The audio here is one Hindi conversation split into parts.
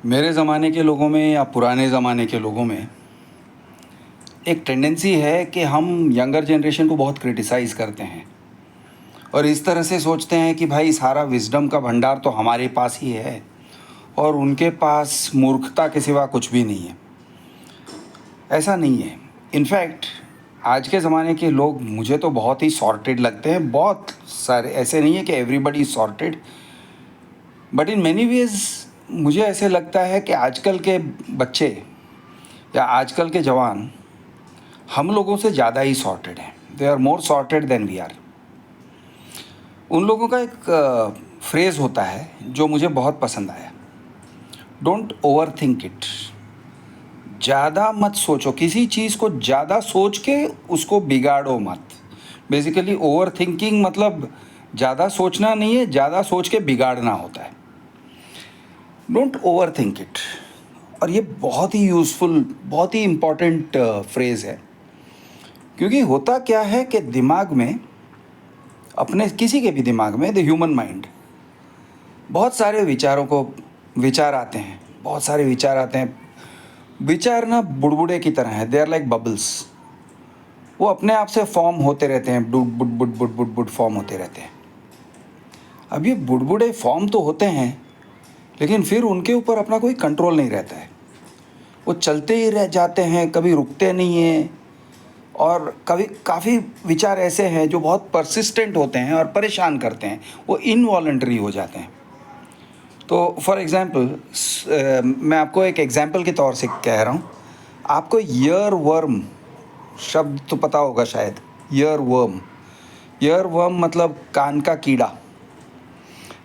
मेरे ज़माने के लोगों में या पुराने ज़माने के लोगों में एक टेंडेंसी है कि हम यंगर जनरेशन को बहुत क्रिटिसाइज़ करते हैं और इस तरह से सोचते हैं कि भाई सारा विज़डम का भंडार तो हमारे पास ही है और उनके पास मूर्खता के सिवा कुछ भी नहीं है। ऐसा नहीं है। इनफैक्ट आज के ज़माने के लोग मुझे तो बहुत ही सॉर्टेड लगते हैं। बहुत सारे ऐसे नहीं है कि everybody is sorted, but in many ways मुझे ऐसे लगता है कि आजकल के बच्चे या आजकल के जवान हम लोगों से ज़्यादा ही सॉर्टेड हैं। They are more sorted than we are. उन लोगों का एक फ्रेज़ होता है जो मुझे बहुत पसंद आया, डोंट ओवर थिंक इट। ज़्यादा मत सोचो, किसी चीज़ को ज़्यादा सोच के उसको बिगाड़ो मत। बेसिकली ओवर थिंकिंग मतलब ज़्यादा सोचना नहीं है, ज़्यादा सोच के बिगाड़ना होता है। Don't over think it. और ये बहुत ही यूज़फुल, बहुत ही इम्पॉर्टेंट फ्रेज़ है, क्योंकि होता क्या है कि दिमाग में, अपने किसी के भी दिमाग में, द ह्यूमन माइंड, बहुत सारे विचार आते हैं। बहुत सारे विचार आते हैं। विचार ना बुड़बुड़े की तरह है, दे आर लाइक बबल्स। वो अपने आप से फॉर्म होते रहते हैं, बुड बुड बुड बुड बुड बुड फॉर्म होते रहते हैं। अब ये बुड़बुड़े फॉर्म तो होते हैं, लेकिन फिर उनके ऊपर अपना कोई कंट्रोल नहीं रहता है। वो चलते ही रह जाते हैं, कभी रुकते नहीं हैं। और कभी काफ़ी विचार ऐसे हैं जो बहुत परसिस्टेंट होते हैं और परेशान करते हैं, वो इनवॉलंटरी हो जाते हैं। तो फॉर एग्ज़ाम्पल, मैं आपको एक एग्ज़ाम्पल के तौर से कह रहा हूँ। आपको ईयर वर्म शब्द तो पता होगा शायद। ईयर वर्म मतलब कान का कीड़ा।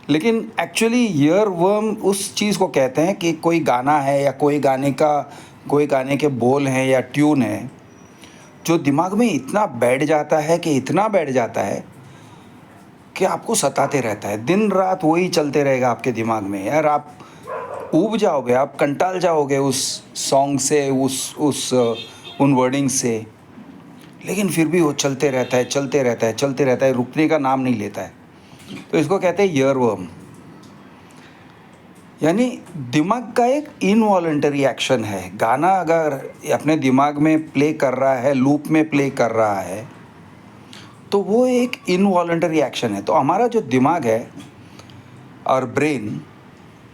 लेकिन एक्चुअली ईयर वर्म उस चीज़ को कहते हैं कि कोई गाना है या कोई गाने के बोल हैं या ट्यून है जो दिमाग में इतना बैठ जाता है कि आपको सताते रहता है। दिन रात वही चलते रहेगा आपके दिमाग में। यार आप ऊब जाओगे, आप कंटाल जाओगे उस सॉन्ग से, उन वर्डिंग से। लेकिन फिर भी वो चलते रहता है, रुकने का नाम नहीं लेता है। तो इसको कहते हैं ईयरवर्म। यानी दिमाग का एक इनवॉलंटरी एक्शन है। गाना अगर अपने दिमाग में प्ले कर रहा है, लूप में प्ले कर रहा है, तो वो एक इनवॉलंटरी एक्शन है। तो हमारा जो दिमाग है और brain,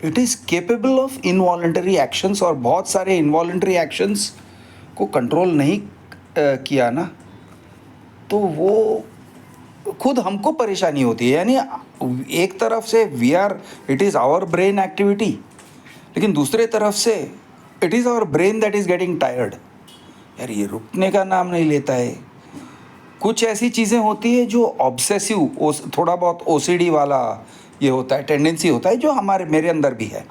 it is capable of involuntary actions. और बहुत सारे इनवॉलंटरी एक्शंस को कंट्रोल नहीं किया ना, तो वो खुद हमको परेशानी होती है। यानी एक तरफ से it is our brain activity, लेकिन दूसरे तरफ से it is our brain that is getting tired. यार ये रुकने का नाम नहीं लेता है। कुछ ऐसी चीज़ें होती है जो ऑब्सेसिव, थोड़ा बहुत ओसीडी वाला ये होता है, टेंडेंसी होता है, जो मेरे अंदर भी है।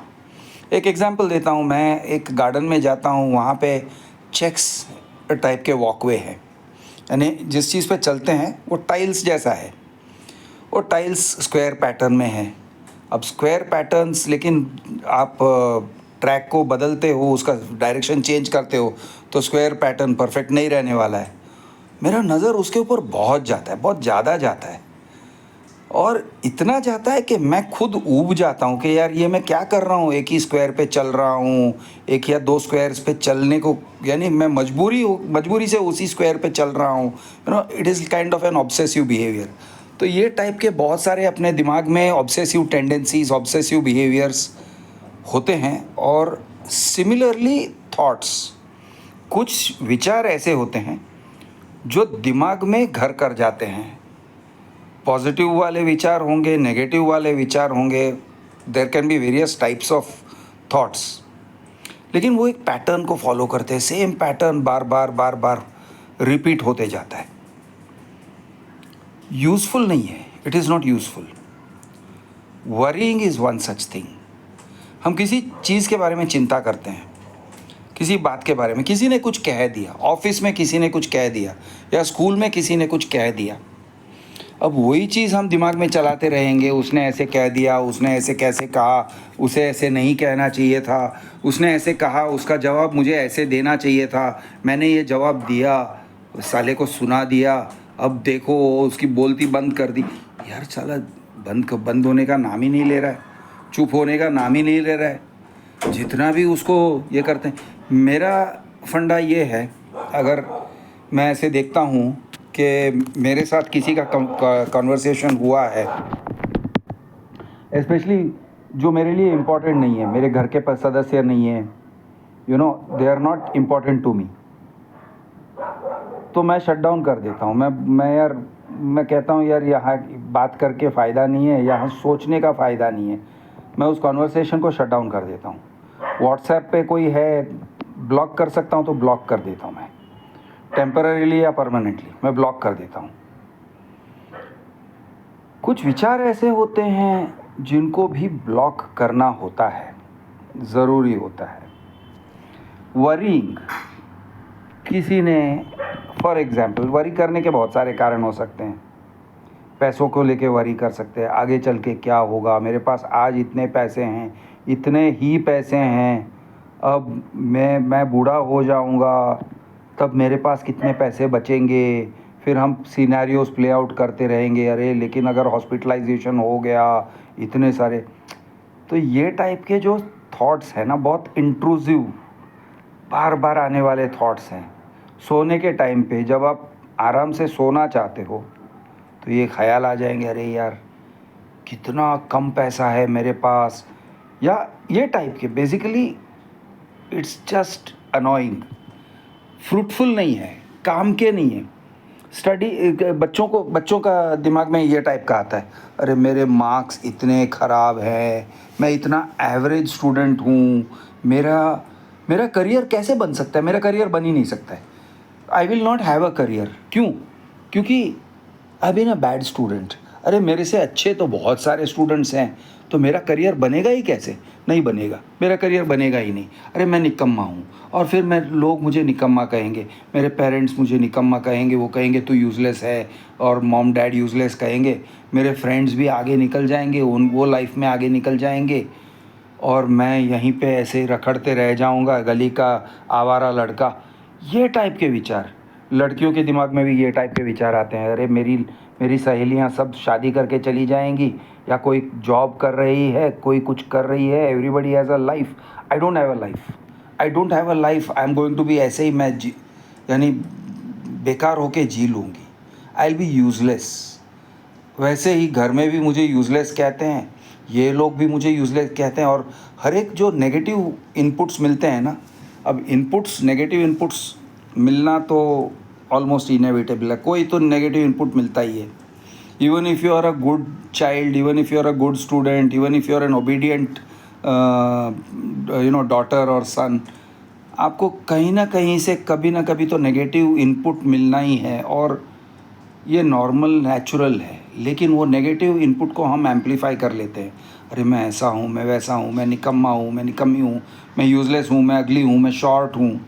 एक एग्जांपल देता हूँ। मैं एक गार्डन में जाता हूँ, वहाँ पे चेक्स टाइप के वॉकवे हैं। यानी जिस चीज़ पे चलते हैं वो टाइल्स जैसा है। वो टाइल्स स्क्वायर पैटर्न में है। अब स्क्वायर पैटर्न्स, लेकिन आप ट्रैक को बदलते हो, उसका डायरेक्शन चेंज करते हो, तो स्क्वायर पैटर्न परफेक्ट नहीं रहने वाला है। मेरा नज़र उसके ऊपर बहुत जाता है, बहुत ज़्यादा जाता है। और इतना जाता है कि मैं खुद ऊब जाता हूँ कि यार ये मैं क्या कर रहा हूँ, एक ही स्क्वायर पे चल रहा हूँ, एक या दो स्क्वायर्स पे चलने को। यानी मैं मजबूरी से उसी स्क्वायर पे चल रहा हूँ। It is kind of an obsessive behaviour. तो ये टाइप के बहुत सारे अपने दिमाग में ऑब्सेसिव टेंडेंसीज, ऑब्सेसिव बिहेवियर्स होते हैं। और सिमिलरली थॉट्स, कुछ विचार ऐसे होते हैं जो दिमाग में घर कर जाते हैं। पॉजिटिव वाले विचार होंगे, नेगेटिव वाले विचार होंगे, there can be various types of thoughts. लेकिन वो एक पैटर्न को फॉलो करते हैं, सेम पैटर्न बार बार रिपीट होते जाता है। यूज़फुल नहीं है, it is not useful. Worrying is one such thing. हम किसी चीज़ के बारे में चिंता करते हैं, किसी बात के बारे में, किसी ने कुछ कह दिया, ऑफिस में किसी ने कुछ कह दिया, या स्कूल में किसी ने कुछ कह दिया। अब वही चीज़ हम दिमाग में चलाते रहेंगे। उसने ऐसे कह दिया, उसने ऐसे कैसे कहा, उसे ऐसे नहीं कहना चाहिए था, उसने ऐसे कहा, उसका जवाब मुझे ऐसे देना चाहिए था, मैंने ये जवाब दिया, साले को सुना दिया, अब देखो उसकी बोलती बंद कर दी। यार साला बंद होने का नाम ही नहीं ले रहा है, चुप होने का नाम ही नहीं ले रहा है। जितना भी उसको ये करते हैं। मेरा फंडा ये है, अगर मैं ऐसे देखता हूँ कि मेरे साथ किसी का कन्वर्सेशन हुआ है, स्पेशली जो मेरे लिए इम्पोर्टेंट नहीं है, मेरे घर के सदस्य नहीं है, you know, they are not important to me, तो मैं शट डाउन कर देता हूँ। मैं कहता हूँ यार यहाँ बात करके फ़ायदा नहीं है, यहाँ सोचने का फ़ायदा नहीं है। मैं उस कॉन्वर्सेशन को शट डाउन कर देता हूँ। व्हाट्सएप पे कोई है, ब्लॉक कर सकता हूँ तो ब्लॉक कर देता हूँ मैं, टेम्पररीली या परमानेंटली मैं ब्लॉक कर देता हूँ। कुछ विचार ऐसे होते हैं जिनको भी ब्लॉक करना होता है, ज़रूरी होता है। वरीइंग, किसी ने, फॉर एग्ज़ाम्पल, वरी करने के बहुत सारे कारण हो सकते हैं। पैसों को लेके वरी कर सकते हैं, आगे चल के क्या होगा, मेरे पास आज इतने पैसे हैं, इतने ही पैसे हैं, अब मैं बूढ़ा हो जाऊंगा, तब मेरे पास कितने पैसे बचेंगे। फिर हम सिनेरियोस प्ले आउट करते रहेंगे, अरे लेकिन अगर हॉस्पिटलाइजेशन हो गया, इतने सारे। तो ये टाइप के जो थॉट्स हैं ना, बहुत इंट्रूसिव, बार बार आने वाले थॉट्स हैं। सोने के टाइम पे जब आप आराम से सोना चाहते हो तो ये ख्याल आ जाएंगे, अरे यार कितना कम पैसा है मेरे पास, या ये टाइप के। Basically it's just annoying, fruitful नहीं है, काम के नहीं है। बच्चों का दिमाग में ये टाइप का आता है, अरे मेरे मार्क्स इतने ख़राब हैं, मैं इतना एवरेज स्टूडेंट हूँ, मेरा करियर कैसे बन सकता है, मेरा करियर बन ही नहीं सकता है, I will not have a career. क्यों? क्योंकि I been a bad student. अरे मेरे से अच्छे तो बहुत सारे स्टूडेंट्स हैं, तो मेरा करियर बनेगा ही कैसे? नहीं बनेगा, मेरा करियर बनेगा ही नहीं। अरे मैं निकम्मा हूँ, और फिर लोग मुझे निकम्मा कहेंगे, मेरे पेरेंट्स मुझे निकम्मा कहेंगे, वो कहेंगे तू यूज़लेस है, और मॉम डैड यूज़लेस कहेंगे। मेरे फ्रेंड्स भी आगे निकल जाएंगे, वो लाइफ में आगे निकल जाएंगे, और मैं यहीं पे ऐसे रखड़ते रह जाऊंगा, गली का आवारा लड़का। ये टाइप के विचार, लड़कियों के दिमाग में भी ये टाइप के विचार आते हैं, अरे मेरी सहेलियां सब शादी करके चली जाएंगी, या कोई जॉब कर रही है, कोई कुछ कर रही है, everybody has a life, I don't have a life, I don't have a life, I am going to be, ऐसे ही मैं यानी बेकार होके जी लूँगी, आई विल बी यूज़लेस। वैसे ही घर में भी मुझे यूज़लेस कहते हैं, ये लोग भी मुझे यूज़लेस कहते हैं, और हर एक जो नेगेटिव इनपुट्स मिलते हैं ना, अब नेगेटिव इनपुट्स मिलना तो ऑलमोस्ट इनएविटेबल है, कोई तो नेगेटिव इनपुट मिलता ही है। Even if you are a good child, even if you are a good student, even if you are an obedient daughter और सन, आपको कहीं ना कहीं से कभी ना कभी तो नेगेटिव इनपुट मिलना ही है, और ये नॉर्मल नेचुरल है। लेकिन वो नेगेटिव इनपुट को हम एम्पलीफाई कर लेते हैं, अरे मैं ऐसा हूँ, मैं वैसा हूँ, मैं निकम्मा हूँ, मैं निकम्मी हूँ, मैं यूज़लेस हूँ, मैं अगली हूँ, मैं शॉर्ट हूँ,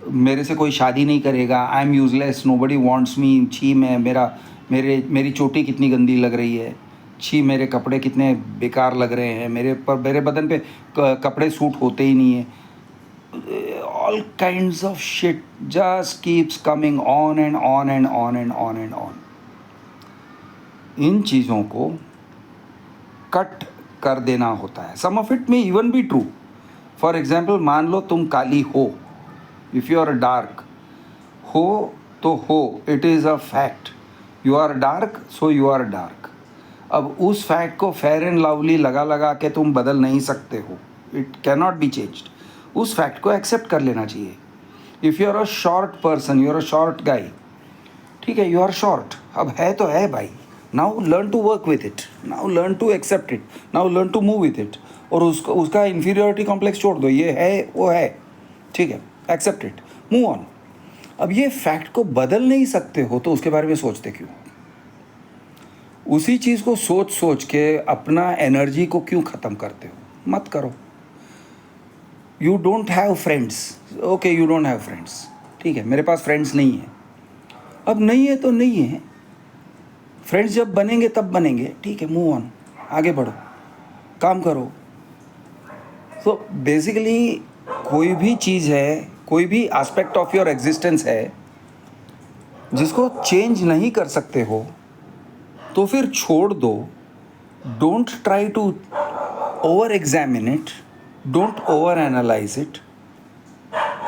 मेरे से कोई शादी नहीं करेगा, I am useless, nobody wants मी, छी मेरी चोटी कितनी गंदी लग रही है, छी मेरे कपड़े कितने बेकार लग रहे हैं, मेरे बदन पे कपड़े सूट होते ही नहीं है। All kinds of shit just keeps coming on and on and on and on and on. इन चीज़ों को कट कर देना होता है। सम ऑफ इट में even be true. For example, मान लो तुम काली हो, इफ़ यू आर डार्क हो तो हो, it is a fact, you are dark so you are dark. अब उस फैक्ट को फेयर एंड लवली लगा के तुम बदल नहीं सकते हो, it can not be changed. उस फैक्ट को एक्सेप्ट कर लेना चाहिए। If you are a short person, you are a short guy, ठीक है, यू आर शॉर्ट, अब है तो है भाई, now learn to work with it, now learn to accept it, now learn to move with it. और उसका इन्फीरियोरिटी कॉम्प्लेक्स छोड़ दो, ये है वो है, ठीक है, एक्सेप्ट इट, मूव ऑन। अब ये फैक्ट को बदल नहीं सकते हो तो उसके बारे में सोचते क्यों? उसी चीज़ को सोच के अपना एनर्जी को क्यों ख़त्म करते हो? मत करो। You don't have friends, okay, you don't have friends, ठीक है, मेरे पास फ्रेंड्स नहीं है, अब नहीं है तो नहीं है, फ्रेंड्स जब बनेंगे तब बनेंगे, ठीक है, मूव ऑन, आगे बढ़ो, काम करो। तो बेसिकली कोई भी चीज़ है, कोई भी एस्पेक्ट ऑफ योर एग्जिस्टेंस है जिसको चेंज नहीं कर सकते हो, तो फिर छोड़ दो। Don't try to over examine it, don't over analyse it,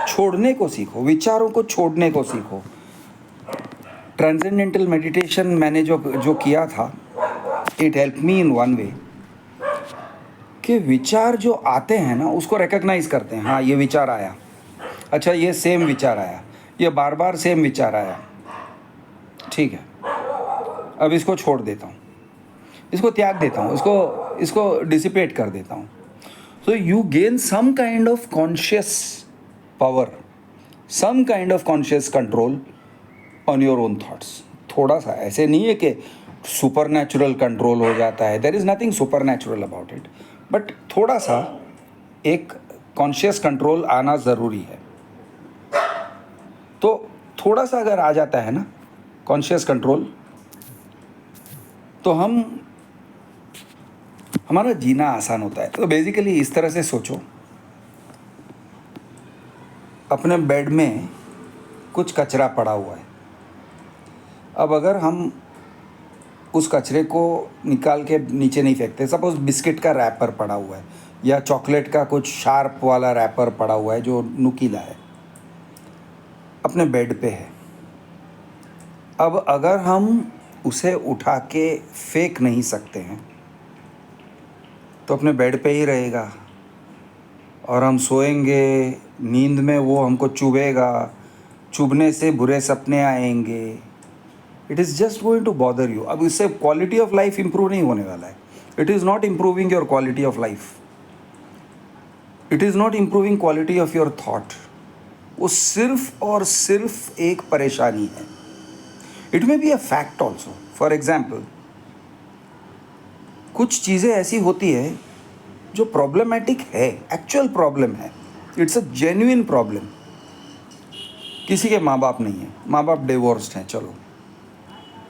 छोड़ने को सीखो, विचारों को छोड़ने को सीखो। ट्रांसेंडेंटल मेडिटेशन मैंने जो किया था, it help me in one way कि विचार जो आते हैं ना उसको रिकग्नाइज करते हैं। हाँ, ये विचार आया, अच्छा ये सेम विचार आया, ये बार बार सेम विचार आया, ठीक है, अब इसको छोड़ देता हूँ, इसको त्याग देता हूँ, इसको डिसिपेट कर देता हूँ। So you gain some kind of conscious power, some kind of conscious control on your own thoughts. थोड़ा सा, ऐसे नहीं है कि सुपर नेचुरल कंट्रोल हो जाता है, there is nothing super natural about it, but थोड़ा सा एक कॉन्शियस कंट्रोल आना ज़रूरी है। तो थोड़ा सा अगर आ जाता है ना कॉन्शियस कंट्रोल, तो हमारा जीना आसान होता है। तो बेसिकली इस तरह से सोचो, अपने बेड में कुछ कचरा पड़ा हुआ है, अब अगर हम उस कचरे को निकाल के नीचे नहीं फेंकते, सपोज बिस्किट का रैपर पड़ा हुआ है या चॉकलेट का कुछ शार्प वाला रैपर पड़ा हुआ है जो नुकीला है, अपने बेड पे है, अब अगर हम उसे उठा के फेंक नहीं सकते हैं तो अपने बेड पे ही रहेगा और हम सोएंगे, नींद में वो हमको चुभेगा, चुभने से बुरे सपने आएंगे, it is just going to bother you. अब इससे क्वालिटी ऑफ लाइफ इंप्रूव नहीं होने वाला है, it is not improving your quality of life, it is not improving quality of your thought. वो सिर्फ और सिर्फ एक परेशानी है। It may be a fact also. For example, कुछ चीज़ें ऐसी होती है जो प्रॉब्लमेटिक है, एक्चुअल प्रॉब्लम है, इट्स अ जेन्युइन प्रॉब्लम। किसी के माँ बाप नहीं है, माँ बाप डिवोर्स्ड हैं, चलो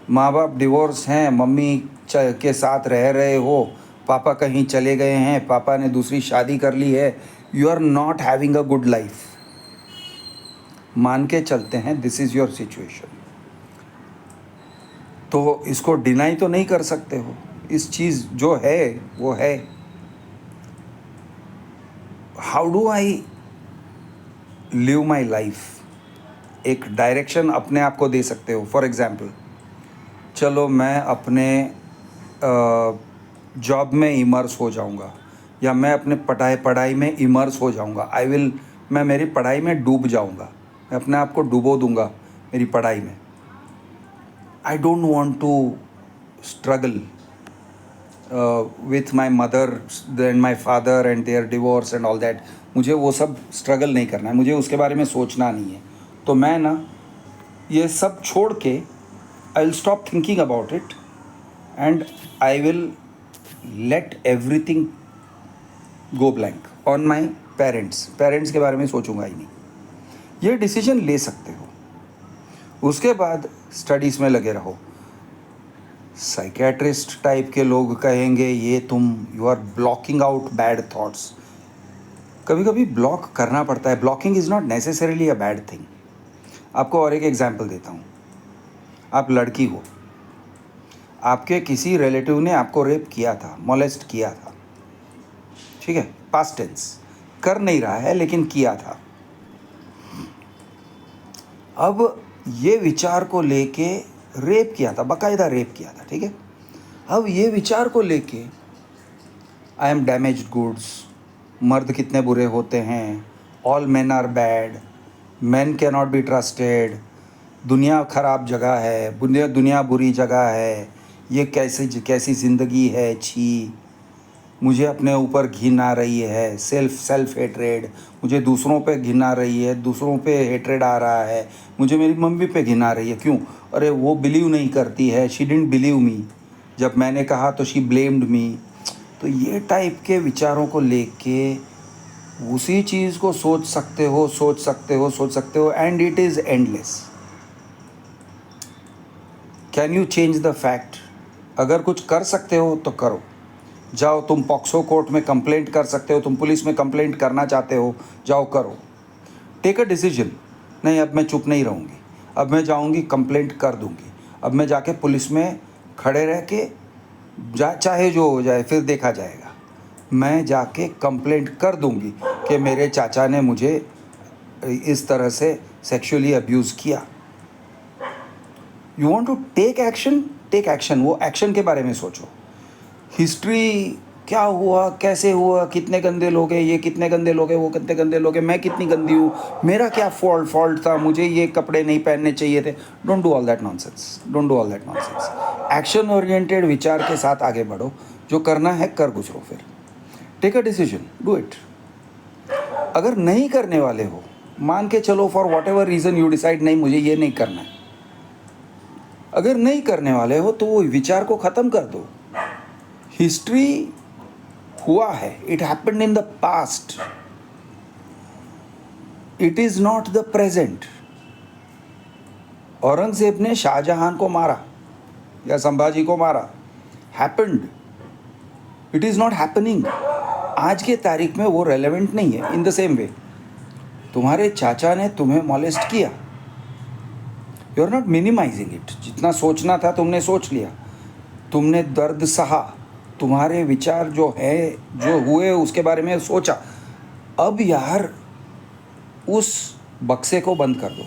माँ बाप डिवोर्स हैं, मम्मी के साथ रह रहे हो, पापा कहीं चले गए हैं, पापा ने दूसरी शादी कर ली है, you are not having a good life, मान के चलते हैं दिस इज़ योर सिचुएशन, तो इसको डिनाई तो नहीं कर सकते हो, इस चीज़ जो है वो है। How do I live my life, एक डायरेक्शन अपने आप को दे सकते हो। फॉर एग्ज़ाम्पल, चलो मैं अपने जॉब में इमर्स हो जाऊंगा या मैं अपने पढ़ाई में इमर्स हो जाऊंगा, मैं मेरी पढ़ाई में डूब जाऊंगा, मैं अपने आप को डुबो दूंगा मेरी पढ़ाई में। I don't want to struggle with my mother and my father and their divorce and all that, मुझे वो सब स्ट्रगल नहीं करना है, मुझे उसके बारे में सोचना नहीं है। तो मैं ना ये सब छोड़ के I will stop thinking about it and I will let everything go blank on my parents के बारे में सोचूंगा ही नहीं। ये डिसीजन ले सकते हो। उसके बाद स्टडीज़ में लगे रहो। साइकेट्रिस्ट टाइप के लोग कहेंगे ये you are blocking out bad thoughts. कभी कभी ब्लॉक करना पड़ता है, blocking is not necessarily a bad thing. आपको और एक एग्जांपल देता हूँ। आप लड़की हो, आपके किसी रिलेटिव ने आपको रेप किया था, मोलेस्ट किया था, ठीक है, पास्ट टेंस, कर नहीं रहा है लेकिन किया था। अब ये विचार को लेके रेप किया था, बाकायदा रेप किया था, ठीक है। अब ये विचार को लेके आई एम डैमेज्ड गुड्स, मर्द कितने बुरे होते हैं, all men are bad, man can not be trusted, दुनिया ख़राब जगह है, दुनिया बुरी जगह है, ये कैसी ज़िंदगी है, छी, मुझे अपने ऊपर घिन आ रही है, सेल्फ हेट्रेड, मुझे दूसरों पे घिन आ रही है, दूसरों पे हेट्रेड आ रहा है, मुझे मेरी मम्मी पे घिन आ रही है, क्यों, अरे वो बिलीव नहीं करती है, शी डिडंट बिलीव मी, जब मैंने कहा तो शी ब्लेम्ड मी। तो ये टाइप के विचारों को लेके उसी चीज़ को सोच सकते हो and it is endless. Can you change the fact? अगर कुछ कर सकते हो तो करो, जाओ, तुम पॉक्सो कोर्ट में कंप्लेंट कर सकते हो, तुम पुलिस में कंप्लेंट करना चाहते हो, जाओ करो, टेक अ डिसीजन, नहीं अब मैं चुप नहीं रहूँगी, अब मैं जाऊँगी कंप्लेंट कर दूँगी, अब मैं जाके पुलिस में खड़े रह के चाहे जो हो जाए फिर देखा जाएगा, मैं जाके कंप्लेंट कर दूंगी कि मेरे चाचा ने मुझे इस तरह से सेक्सुअली अब्यूज़ किया। You want to take action, take action. वो एक्शन के बारे में सोचो। हिस्ट्री क्या हुआ, कैसे हुआ, कितने गंदे लोग हैं, ये कितने गंदे लोग हैं, वो कितने गंदे लोग हैं, मैं कितनी गंदी हूँ, मेरा क्या फॉल्ट था, मुझे ये कपड़े नहीं पहनने चाहिए थे। Don't do all that nonsense, don't do all that nonsense. Action oriented विचार के साथ आगे बढ़ो। जो करना है कर गुजरो। फिर take a decision, do it. अगर नहीं करने वाले हो, मान के चलो for whatever reason you decide, नहीं मुझे ये नहीं करना है। अगर नहीं करने वाले हो तो वो विचार को ख़त्म कर दो। हिस्ट्री हुआ है, it happened in the past, it is not the present. Aurangzeb ने शाहजहां को मारा या संभाजी को मारा, happened, it is not happening. आज के तारीख में वो रेलेवेंट नहीं है। इन द सेम वे तुम्हारे चाचा ने तुम्हें मॉलेस्ट किया, you are not minimising it. जितना सोचना था तुमने सोच लिया, तुमने दर्द सहा, तुम्हारे विचार जो है, जो हुए उसके बारे में सोचा। अब यार उस बक्से को बंद कर दो,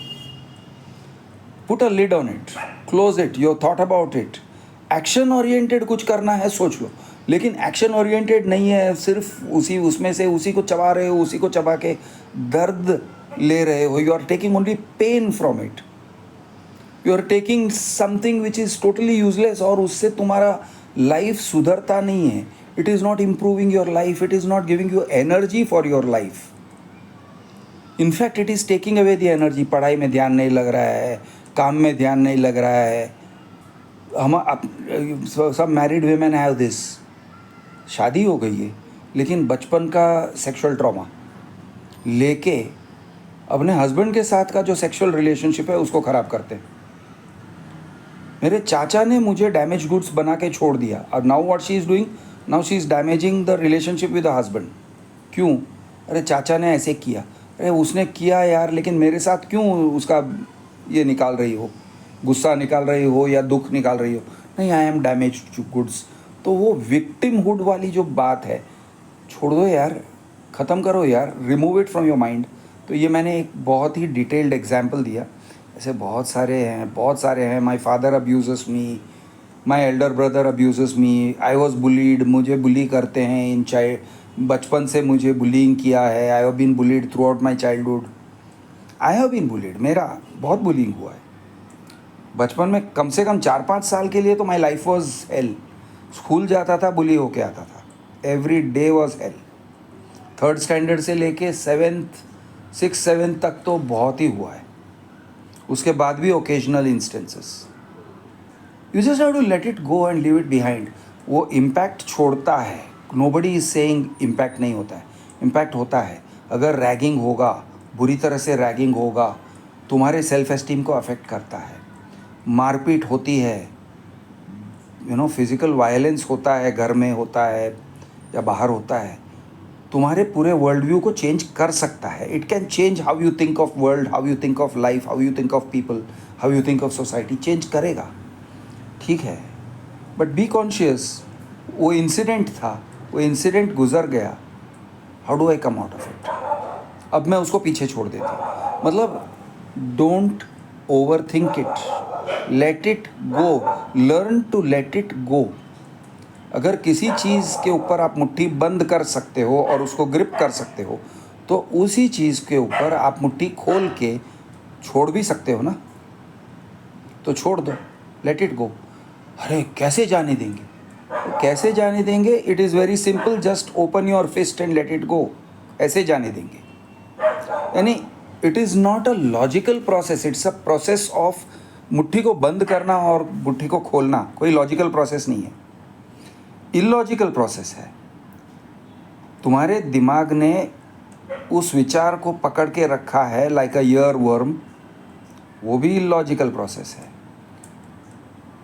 put a lid on it, close it, your thought about it. Action oriented कुछ करना है सोच लो, लेकिन एक्शन ओरिएंटेड नहीं है, सिर्फ उसमें से उसी को चबा रहे हो, उसी को चबा के दर्द ले रहे हो। You are taking only pain from it, you are taking something which is totally useless, और उससे तुम्हारा लाइफ सुधरता नहीं है। It is not improving your life, it is not giving you energy for your life. In fact it is taking away the energy. पढ़ाई में ध्यान नहीं लग रहा है, काम में ध्यान नहीं लग रहा है। सब मैरिड वीमेन हैव दिस। शादी हो गई है लेकिन बचपन का सेक्सुअल ट्रॉमा लेके अपने हस्बैंड के साथ का जो सेक्सुअल रिलेशनशिप है उसको ख़राब करते हैं। मेरे चाचा ने मुझे डैमेज गुड्स बना के छोड़ दिया, और now what she is doing, now she is damaging the relationship with the husband. क्यों? अरे चाचा ने ऐसे किया, अरे उसने किया यार, लेकिन मेरे साथ क्यों उसका ये निकाल रही हो, गुस्सा निकाल रही हो या दुख निकाल रही हो। नहीं, आई एम डैमेज गुड्स। तो वो विक्टिमहुड वाली जो बात है छोड़ दो यार, ख़त्म करो यार, remove it from your mind. तो ये मैंने एक बहुत ही डिटेल्ड एग्जाम्पल दिया। ऐसे बहुत सारे हैं। My father abuses me, my elder brother abuses me, I was bullied, मुझे बुली करते हैं इन चाइल्ड, बचपन से मुझे बुलिंग किया है। I have been bullied throughout my childhood, I have been bullied, मेरा बहुत बुलिंग हुआ है बचपन में। कम से कम 4-5 साल के लिए तो my life was hello. School जाता था, बुली होके आता था, every day was hello. 3rd standard से लेके 7th 6th 7th तक तो बहुत ही हुआ है, उसके बाद भी occasional instances. You just have to let it go and leave it behind. वो इम्पैक्ट छोड़ता है, नोबडी इज सेइंग इम्पैक्ट नहीं होता है, इम्पैक्ट होता है। अगर रैगिंग होगा, बुरी तरह से रैगिंग होगा, तुम्हारे सेल्फ एस्टीम को अफेक्ट करता है। मारपीट होती है, फिज़िकल वायलेंस होता है, घर में होता है या बाहर होता है, तुम्हारे पूरे वर्ल्ड व्यू को चेंज कर सकता है। It can change how you think of world, how you think of life, how you think of people, how you think of society. Change करेगा, ठीक है, बट बी कॉन्शियस। वो इंसिडेंट था, वो इंसिडेंट गुजर गया, how do I come out of it. अब मैं उसको पीछे छोड़ देता हूँ। मतलब don't over think it, let it go, learn to let it go. अगर किसी चीज़ के ऊपर आप मुट्ठी बंद कर सकते हो और उसको ग्रिप कर सकते हो, तो उसी चीज़ के ऊपर आप मुट्ठी खोल के छोड़ भी सकते हो ना, तो छोड़ दो, लेट इट गो। अरे कैसे जाने देंगे, तो कैसे जाने देंगे? It is very simple, just open your fist and let it go. ऐसे जाने देंगे, यानी it is not a logical process, it's a process of मुट्ठी को बंद करना और मुट्ठी को खोलना। कोई लॉजिकल प्रोसेस नहीं है, इलॉजिकल प्रोसेस है। तुम्हारे दिमाग ने उस विचार को पकड़ के रखा है लाइक अ ईयर वर्म, वो भी इलॉजिकल प्रोसेस है।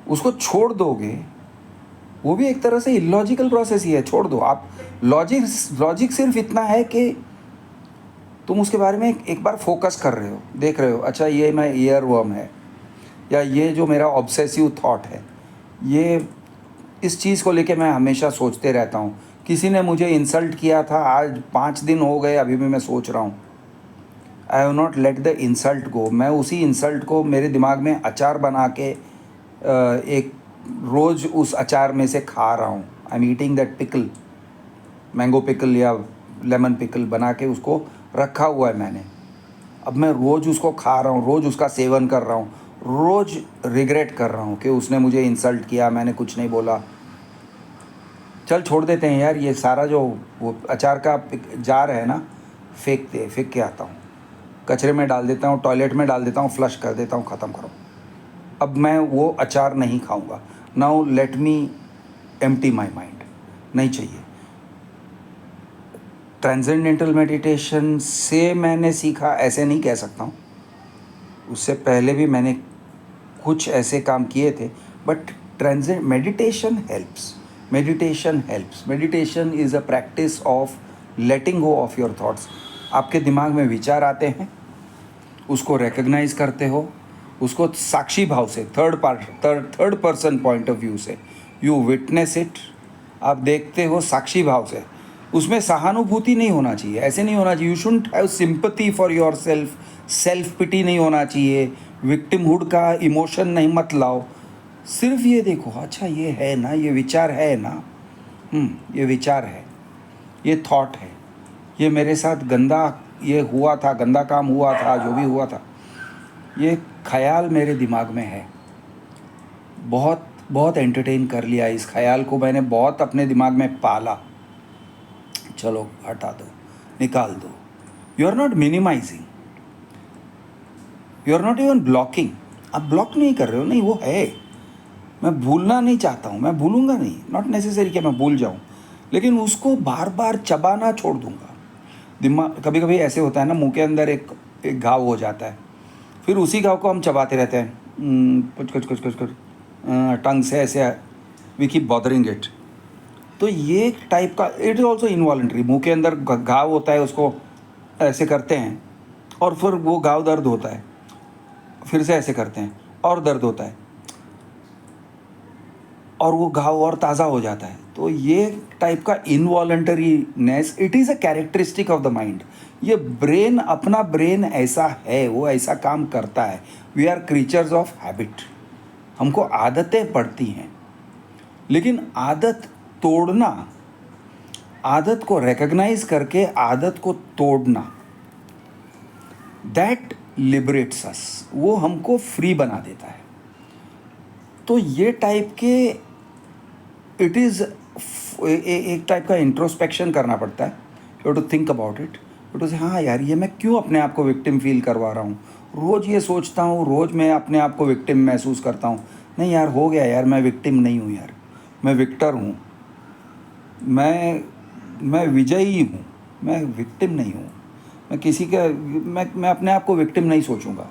उसको छोड़ दोगे, वो भी एक तरह से इलॉजिकल प्रोसेस ही है, छोड़ दो आप। लॉजिक सिर्फ इतना है कि तुम उसके बारे में एक बार फोकस कर रहे हो, देख रहे हो, अच्छा ये मैं ईयर वर्म है, या ये जो मेरा ऑब्सेसिव थॉट है, ये इस चीज़ को लेके मैं हमेशा सोचते रहता हूँ किसी ने मुझे इंसल्ट किया था, आज 5 दिन हो गए, अभी भी मैं सोच रहा हूँ। I have not let the insult go. मैं उसी इंसल्ट को मेरे दिमाग में अचार बना के एक रोज़ उस अचार में से खा रहा हूँ। I am eating that pickle, mango pickle या लेमन पिकल बना के उसको रखा हुआ है मैंने। अब मैं रोज़ उसको खा रहा हूँ, रोज़ उसका सेवन कर रहा हूँ, रोज़ रिग्रेट कर रहा हूँ कि उसने मुझे इंसल्ट किया, मैंने कुछ नहीं बोला। चल छोड़ देते हैं यार, ये सारा जो वो अचार का जार है ना, फेंक के आता हूँ, कचरे में डाल देता हूँ, टॉयलेट में डाल देता हूँ, फ्लश कर देता हूँ, ख़त्म करो। अब मैं वो अचार नहीं खाऊंगा। Now let me empty my mind. नहीं चाहिए। ट्रांसेंडेंटल मेडिटेशन से मैंने सीखा ऐसे नहीं कह सकता हूँ, उससे पहले भी मैंने कुछ ऐसे काम किए थे, but meditation helps. Meditation is a practice of letting go of your thoughts. आपके दिमाग में विचार आते हैं, उसको रिकग्नाइज करते हो, उसको साक्षी भाव से, third person point of view से यू विटनेस इट। आप देखते हो साक्षी भाव से। उसमें सहानुभूति नहीं होना चाहिए, ऐसे नहीं होना चाहिए। You shouldn't have sympathy for your self pity नहीं होना चाहिए, विक्टिमहुड का इमोशन नहीं मत लाओ। सिर्फ ये देखो, अच्छा ये है ना, ये विचार है ना, ये विचार है, ये थॉट है, ये मेरे साथ गंदा ये हुआ था, गंदा काम हुआ था, जो भी हुआ था, ये ख्याल मेरे दिमाग में है। बहुत बहुत एंटरटेन कर लिया इस ख्याल को मैंने, बहुत अपने दिमाग में पाला। चलो हटा दो, निकाल दो। You are not minimising, you are not even blocking. आप ब्लॉक नहीं कर रहे हो, नहीं वो है। मैं भूलना नहीं चाहता हूँ, मैं भूलूंगा नहीं, नॉट नेसेसरी कि मैं भूल जाऊँ, लेकिन उसको बार बार चबाना छोड़ दूंगा। दिमाग कभी कभी ऐसे होता है ना, मुंह के अंदर एक घाव हो जाता है, फिर उसी घाव को हम चबाते रहते हैं, कुछ टंग से ऐसे, वी कीप बॉदरिंग इट। तो ये टाइप का, इट इज़ ऑल्सो इनवॉलेंट्री। मुंह के अंदर घाव होता है, उसको ऐसे करते हैं और फिर वो घाव दर्द होता है, फिर से ऐसे करते हैं और दर्द होता है, और वो घाव और ताज़ा हो जाता है। तो ये टाइप का involuntariness, it is a characteristic of the mind. ये ब्रेन, अपना ब्रेन ऐसा है, वो ऐसा काम करता है। We are creatures of habit. हमको आदतें पड़ती हैं, लेकिन आदत तोड़ना, आदत को रिकग्नाइज करके आदत को तोड़ना, दैट लिबरेट्स अस। वो हमको फ्री बना देता है। तो ये टाइप के, इट इज़ एक टाइप का इंट्रोस्पेक्शन करना पड़ता है। You to think about it, you to say हाँ यार, ये मैं क्यों अपने आप को विक्टिम फील करवा रहा हूँ। रोज़ ये सोचता हूँ, रोज़ मैं अपने आप को विक्टिम महसूस करता हूँ। नहीं यार, हो गया यार, मैं विक्टिम नहीं हूँ यार, मैं विक्टर हूँ, मैं विजयी हूँ, मैं विक्टिम नहीं हूँ। मैं किसी का, मैं अपने आप को विक्टिम नहीं सोचूंगा।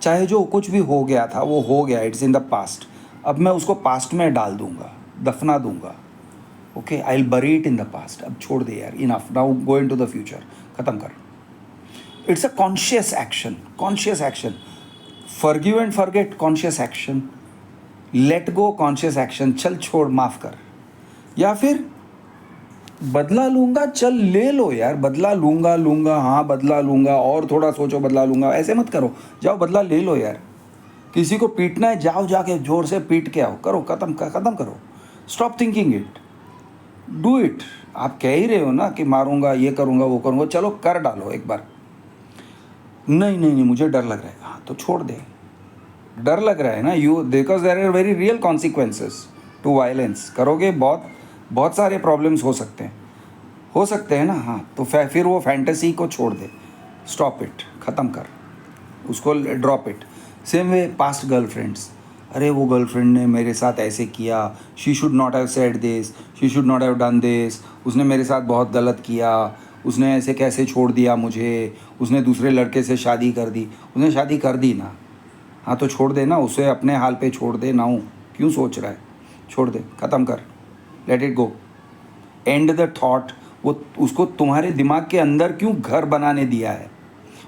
चाहे जो कुछ भी हो गया था वो हो गया, इट्स इन द पास्ट। अब मैं उसको पास्ट में डाल दूंगा, दफना दूंगा। Okay, I will bury it in the past. अब छोड़ दे यार, enough, now go into the future, ख़त्म कर। It's a conscious action, conscious action. Forgive and forget, conscious action. Let go, conscious action. चल छोड़, माफ़ कर। या फिर बदला लूँगा, चल ले लो यार, बदला लूँगा, हाँ बदला लूँगा, और थोड़ा सोचो, बदला लूँगा, ऐसे मत करो। जाओ बदला ले लो यार। किसी को पीटना है, जाओ जाके ज़ोर से पीट के आओ, करो, ख़त्म करो। Stop thinking it, do it. आप कह ही रहे हो ना कि मारूंगा, ये करूँगा, वो करूँगा, चलो कर डालो एक बार। नहीं, मुझे डर लग रहा है। हाँ तो छोड़ दे। डर लग रहा है ना, you, because there are very real consequences to violence. करोगे, बहुत सारे प्रॉब्लम्स हो सकते हैं ना। हाँ तो फिर वो फैंटेसी को छोड़ दे, स्टॉप इट, ख़त्म कर उसको, drop it. Same way past girlfriends, अरे वो गर्लफ्रेंड ने मेरे साथ ऐसे किया, she should not have said this, she should not have done this, उसने मेरे साथ बहुत गलत किया, उसने ऐसे कैसे छोड़ दिया मुझे, उसने दूसरे लड़के से शादी कर दी। उसने शादी कर दी ना, हाँ तो छोड़ दे ना, उसे अपने हाल पे छोड़ दे ना। क्यों सोच रहा है, छोड़ दे, ख़त्म कर, late it go, and the thought. वो उसको तुम्हारे दिमाग के अंदर क्यों घर बनाने दिया है?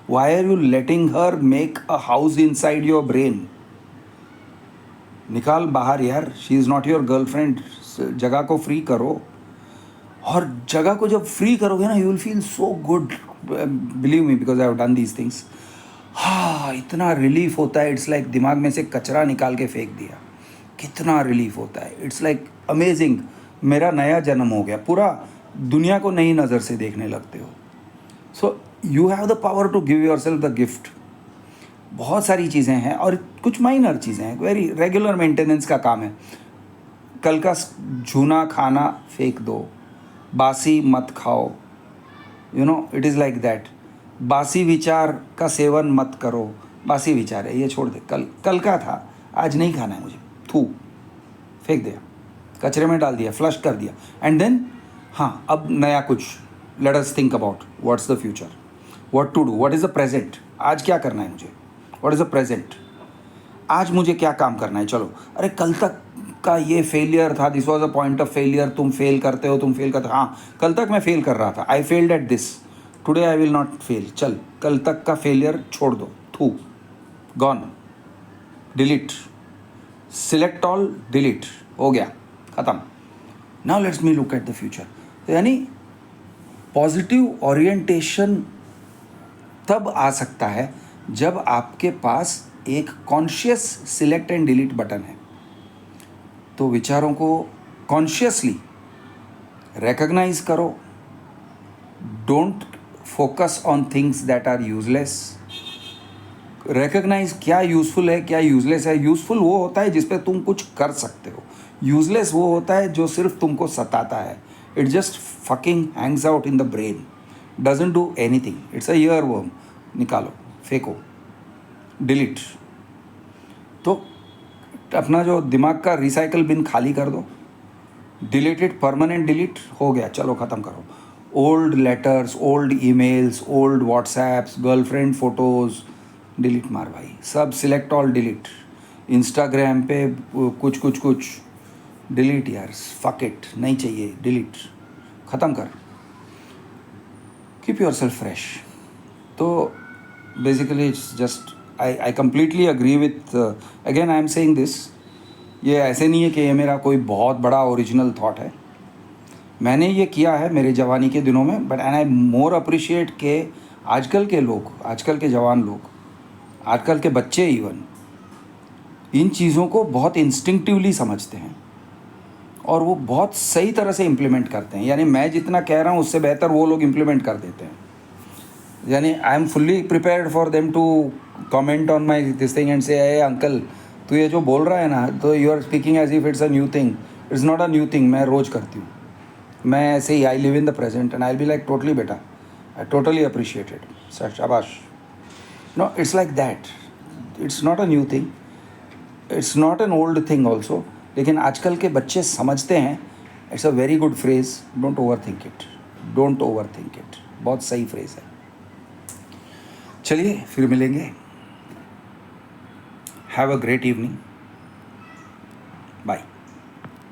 Why are you letting her make a house inside your brain? निकाल बाहर यार, she is not your girlfriend. जगह को फ्री करो। और जगह को जब फ्री करोगे ना, you will feel so good, believe me, because I have done these things. हाँ, इतना रिलीफ होता है. इट्स लाइक दिमाग में से कचरा निकाल के फेंक दिया. कितना रिलीफ होता है. It's like amazing. मेरा नया जन्म हो गया. पूरा दुनिया को नई नज़र से देखने लगते हो. So you have the power to give yourself the gift. बहुत सारी चीज़ें हैं और कुछ माइनर चीज़ें हैं, वेरी रेगुलर मेंटेनेंस का काम है. कल का झूना खाना फेंक दो, बासी मत खाओ. You know, it is like that. बासी विचार का सेवन मत करो. बासी विचार है, ये छोड़ दे. कल का था, आज नहीं खाना है मुझे. थू, फेंक दिया, कचरे में डाल दिया, फ्लश कर दिया. एंड देन हाँ, अब नया कुछ. Let us think about what's the future, what to do, what is the present. आज क्या करना है मुझे, व्हाट इज़ द प्रेजेंट. आज मुझे क्या काम करना है. चलो, अरे कल तक का ये फेलियर था, this was a point of failure. तुम फेल करते हो, तुम फेल करते हो. हाँ, कल तक मैं फेल कर रहा था. I failed at this. Today I will not fail. चल, कल तक का फेलियर छोड़ दो. थू, gone, delete, select all, delete, हो गया, ख़त्म. Now let's me look at the future. तो यानी पॉजिटिव ओरिएंटेशन तब आ सकता है जब आपके पास एक conscious select and delete button है. तो विचारों को कॉन्शियसली रिकॉग्नाइज करो. Don't focus on things that are useless. Recognise क्या यूज़फुल है, क्या यूजलेस है. यूज़फुल वो होता है जिस पे तुम कुछ कर सकते हो. यूजलेस वो होता है जो सिर्फ तुमको सताता है. It just fucking Hanks out in the brain, doesn't do anything. It's a year worm. निकालो, फेंको, डिलीट. तो अपना जो दिमाग का रिसाइकल बिन खाली कर दो. डिलीटेड, परमानेंट डिलीट हो गया. चलो, ख़त्म करो. Old letters, old emails, old WhatsApps, girlfriend photos, delete मार भाई. सब सिलेक्ट ऑल, डिलीट. इंस्टाग्राम पे कुछ डिलीट यार. फक इट, नहीं चाहिए, डिलीट, ख़त्म कर. Keep yourself fresh. तो basically it's just, I completely agree with, again I am saying this. ये ऐसे नहीं है कि ये मेरा कोई बहुत बड़ा ओरिजिनल थॉट है. मैंने ये किया है मेरे जवानी के दिनों में. But and I more appreciate के आजकल के लोग, आजकल के जवान लोग, आजकल के बच्चे इवन इन चीज़ों को बहुत इंस्टिंक्टिवली समझते हैं और वो बहुत सही तरह से इम्प्लीमेंट करते हैं. यानी मैं जितना कह रहा हूँ उससे बेहतर वो लोग इम्प्लीमेंट कर देते हैं. यानी I am fully prepared for them to comment on my this thing and say, ए अंकल तो ये जो बोल रहा है ना, तो you are speaking as if it's a new thing. It's not a new thing. मैं रोज़ करती हूँ. मैं ऐसे ही, I live in the present and I be like totally बेटा, आई टोटली अप्रिशिएटेड, सर शाबाश. No, it's like that. It's not a new thing, it's not an old thing also. लेकिन आजकल के बच्चे समझते हैं. It's a very good phrase, don't over think it. Don't over think it, बहुत सही फ्रेज है. चलिए फिर मिलेंगे. Have a great evening. Bye.